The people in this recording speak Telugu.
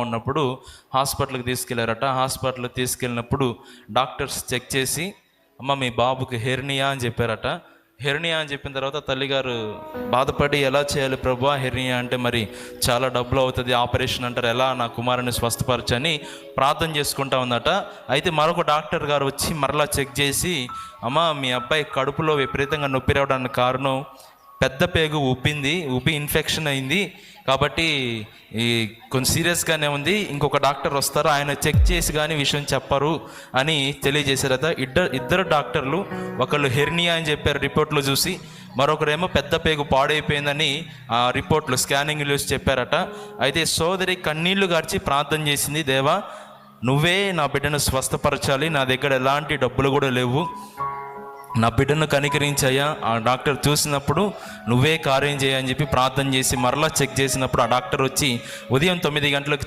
ఉన్నప్పుడు హాస్పిటల్కి తీసుకెళ్లారట. హాస్పిటల్కి తీసుకెళ్ళినప్పుడు డాక్టర్స్ చెక్ చేసి, అమ్మ మీ బాబుకి హెర్నియా అని చెప్పారట. హెర్నియా అని చెప్పిన తర్వాత తల్లిగారు బాధపడి, ఎలా చేయాలి ప్రభువా, హెర్నియా అంటే మరి చాలా డబ్బులు అవుతుంది, ఆపరేషన్ అంటారు, ఎలా నా కుమారుని స్వస్థపరచని ప్రార్థన చేసుకుంటా ఉందట. అయితే మరొక డాక్టర్ గారు వచ్చి మరలా చెక్ చేసి, అమ్మ మీ అబ్బాయి కడుపులో విపరీతంగా నొప్పి రావడానికి కారణం పెద్ద పేగు ఉబ్బి ఇన్ఫెక్షన్ అయింది, కాబట్టి ఈ కొంచెం సీరియస్గానే ఉంది, ఇంకొక డాక్టర్ వస్తారు, ఆయన చెక్ చేసి కానీ విషయం చెప్పరు అని తెలియజేశారట. ఇద్దరు డాక్టర్లు, ఒకళ్ళు హెర్నియా అని చెప్పారు రిపోర్ట్లో చూసి, మరొకరేమో పెద్ద పేగు పాడైపోయిందని ఆ రిపోర్ట్లు స్కానింగ్ చూసి చెప్పారట. అయితే సోదరి కన్నీళ్లు గార్చి ప్రార్థన చేసింది, దేవా నువ్వే నా బిడ్డను స్వస్థపరచాలి, నా దగ్గర ఎలాంటి డబ్బులు కూడా లేవు, నా బిడ్డను కనికరించయ్యా. ఆ డాక్టర్ చూసినప్పుడు నువ్వే కార్యం చేయని చెప్పి ప్రార్థన చేసి మరలా చెక్ చేసినప్పుడు ఆ డాక్టర్ వచ్చి ఉదయం 9 గంటలకు